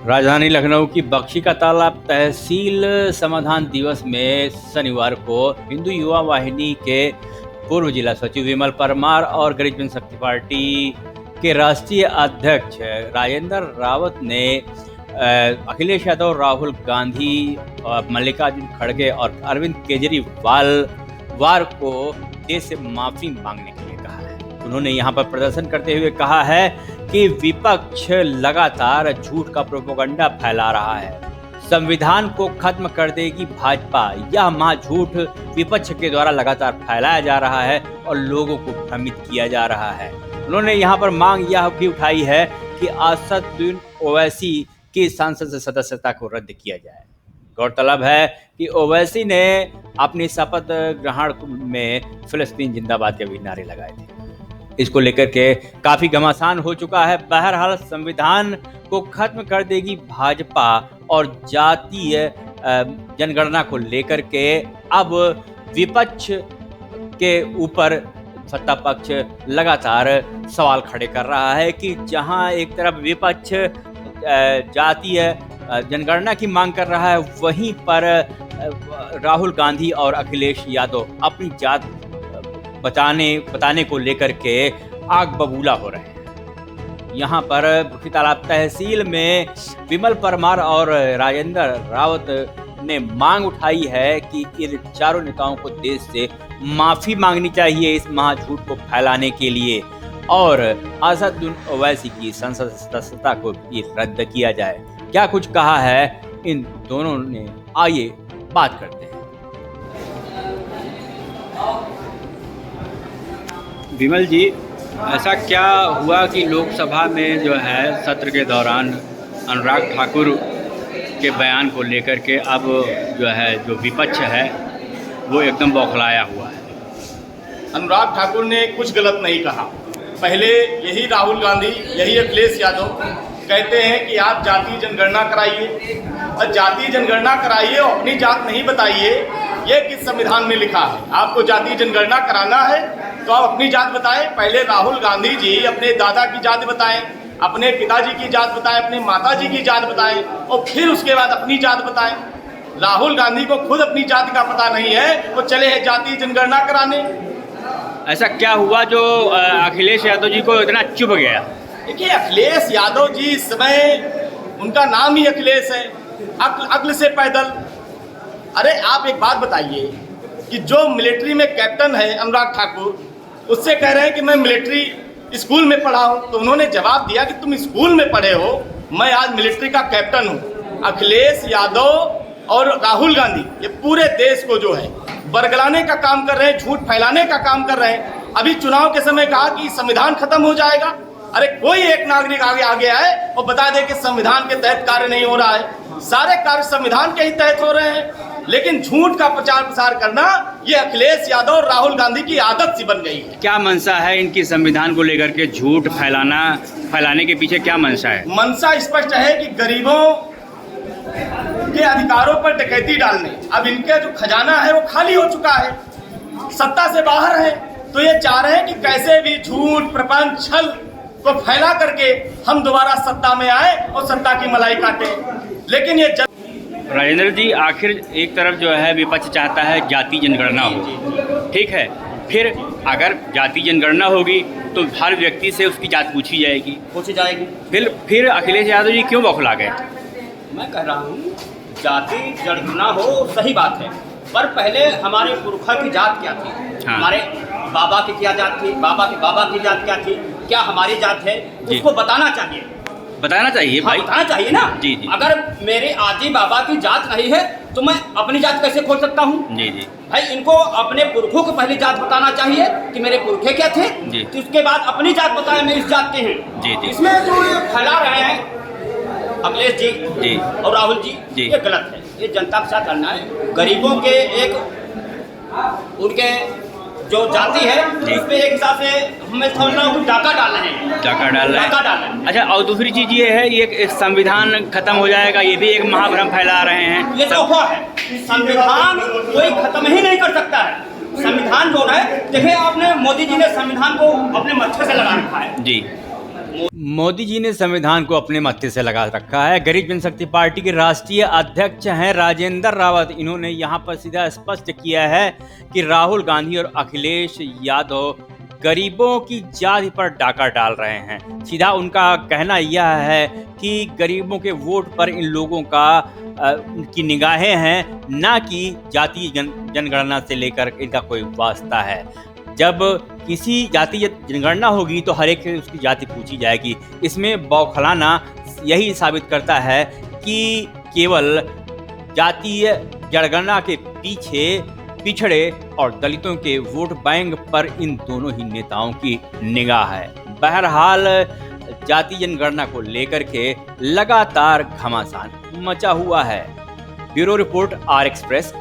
राजधानी लखनऊ की बख्शी का तालाब तहसील समाधान दिवस में शनिवार को हिंदू युवा वाहिनी के पूर्व जिला सचिव विमल परमार और गरीब जनशक्ति पार्टी के राष्ट्रीय अध्यक्ष राजेंद्र रावत ने अखिलेश यादव, राहुल गांधी, मल्लिकार्जुन खड़गे और अरविंद केजरीवाल को देश से माफी मांगने के लिए कहा है। उन्होंने यहां पर प्रदर्शन करते हुए कहा है कि विपक्ष लगातार झूठ का प्रोपेगेंडा फैला रहा है। संविधान को खत्म कर देगी भाजपा, यह महाझूठ विपक्ष के द्वारा लगातार फैलाया जा रहा है और लोगों को भ्रमित किया जा रहा है। उन्होंने यहां पर मांग यह भी उठाई है कि असदुद्दीन ओवैसी की संसद सदस्यता को रद्द किया जाए। गौरतलब है कि ओवैसी ने अपनी शपथ ग्रहण में फिलिस्तीन जिंदाबाद के भी नारे लगाए थे। इसको लेकर के काफी घमासान हो चुका है। बहरहाल संविधान को खत्म कर देगी भाजपा और जातीय जनगणना को लेकर के अब विपक्ष के ऊपर सत्ता पक्ष लगातार सवाल खड़े कर रहा है कि जहां एक तरफ विपक्ष जातीय जनगणना की मांग कर रहा है, वहीं पर राहुल गांधी और अखिलेश यादव अपनी जात बताने को लेकर के आग बबूला हो रहे हैं। यहाँ पर बख्शी तालाब तहसील में विमल परमार और राजेंद्र रावत ने मांग उठाई है कि इन चारों नेताओं को देश से माफी मांगनी चाहिए इस महाझूठ को फैलाने के लिए और असदुद्दीन ओवैसी की संसद सदस्यता को भी रद्द किया जाए। क्या कुछ कहा है इन दोनों ने, आइए बात करते हैं। विमल जी, ऐसा क्या हुआ कि लोकसभा में जो है सत्र के दौरान अनुराग ठाकुर के बयान को लेकर के अब जो विपक्ष है वो एकदम बौखलाया हुआ है? अनुराग ठाकुर ने कुछ गलत नहीं कहा। पहले यही राहुल गांधी, यही अखिलेश यादव कहते हैं कि आप जातीय जनगणना कराइए और जातीय जनगणना कराइए और अपनी जात नहीं बताइए। ये किस संविधान में लिखा है? आपको जातीय जनगणना कराना है तो आप अपनी जात बताएं। पहले राहुल गांधी जी अपने दादा की जात बताएं, अपने पिताजी की जात बताएं, अपने माताजी की जात बताएं और फिर उसके बाद अपनी जात बताएं। राहुल गांधी को खुद अपनी जाति का पता नहीं है, वो चले हैं जातीय जनगणना कराने। ऐसा क्या हुआ जो अखिलेश यादव जी को इतना चुभ गया? देखिए, अखिलेश यादव जी इस समय उनका नाम ही अखिलेश है, अक्ल से पैदल। अरे आप एक बात बताइए कि जो मिलिट्री में कैप्टन है अनुराग ठाकुर, उससे कह रहे हैं कि मैं मिलिट्री स्कूल में पढ़ा हूँ, तो उन्होंने जवाब दिया कि तुम स्कूल में पढ़े हो, मैं आज मिलिट्री का कैप्टन हूँ। अखिलेश यादव और राहुल गांधी ये पूरे देश को जो है बरगलाने का काम कर रहे हैं, झूठ फैलाने का काम कर रहे हैं। अभी चुनाव के समय कहा कि संविधान खत्म हो जाएगा। अरे कोई एक नागरिक आगे आए और बता दे कि संविधान के तहत कार्य नहीं हो रहा है। सारे कार्य संविधान के ही तहत हो रहे हैं, लेकिन झूठ का प्रचार प्रसार करना ये अखिलेश यादव और राहुल गांधी की आदत सी बन गई है। क्या मंशा है इनकी संविधान को लेकर के झूठ फैलाने के पीछे क्या मंशा है? मंशा स्पष्ट है कि गरीबों के अधिकारों पर डकैती डालने। अब इनका जो खजाना है वो खाली हो चुका है, सत्ता से बाहर है, तो ये चाह रहे हैं कि कैसे भी झूठ, प्रपंच, छल को फैला करके हम दोबारा सत्ता में आए और सत्ता की मलाई काटे। लेकिन ये राजेंद्र जी, आखिर एक तरफ जो है विपक्ष चाहता है जाति जनगणना हो, ठीक है, फिर अगर जाति जनगणना होगी तो हर व्यक्ति से उसकी जात पूछी जाएगी। फिर अखिलेश यादव जी क्यों बौखला गए? मैं कह रहा हूँ जाति जनगणना हो सही बात है, पर पहले हमारे पुरखा की जात क्या थी? हाँ। हमारे बाबा की क्या जात थी? बाबा की जात क्या थी? क्या हमारी जात है? उसको बताना चाहिए भाई। बताना चाहिए ना। जी। अगर मेरे आजी बाबा की जात नहीं है तो मैं अपनी जात कैसे खोल सकता हूँ? जी। भाई, इनको अपने पुरखों को पहले जात बताना चाहिए कि मेरे पुरखे क्या थे, तो उसके बाद अपनी जात बताएं मैं इस जात के हैं। जी। इसमें जो ये फैला रहे हैं अखिलेश जी और राहुल जी, ये गलत है। ये जनता के साथ लड़ना है। गरीबों के एक उनके जो जाति है उस पे एक हिसाब से हमें समझ रहा हूँ डाका डाल रहे हैं। अच्छा, और दूसरी चीज ये है, ये संविधान खत्म हो जाएगा, ये भी एक महाभ्रम फैला रहे हैं। ये तो है, संविधान कोई खत्म ही नहीं कर सकता है। संविधान जो है, देखिए आपने मोदी जी ने संविधान को अपने मच्छर से लगा रखा है। जी। मोदी जी ने संविधान को अपने मत्थे से लगा रखा है। गरीब जनशक्ति पार्टी के राष्ट्रीय अध्यक्ष हैं राजेंद्र रावत। इन्होंने यहाँ पर सीधा स्पष्ट किया है कि राहुल गांधी और अखिलेश यादव गरीबों की जाति पर डाका डाल रहे हैं। सीधा उनका कहना यह है कि गरीबों के वोट पर इन लोगों की निगाहें हैं, ना कि जातीय जनगणना से लेकर इनका कोई वास्ता है। जब किसी जाति जनगणना होगी तो हर एक से उसकी जाति पूछी जाएगी। इसमें बौखलाना यही साबित करता है कि केवल जातीय जनगणना के पीछे पिछड़े और दलितों के वोट बैंक पर इन दोनों ही नेताओं की निगाह है। बहरहाल जाति जनगणना को लेकर के लगातार घमासान मचा हुआ है। Bureau report, R express.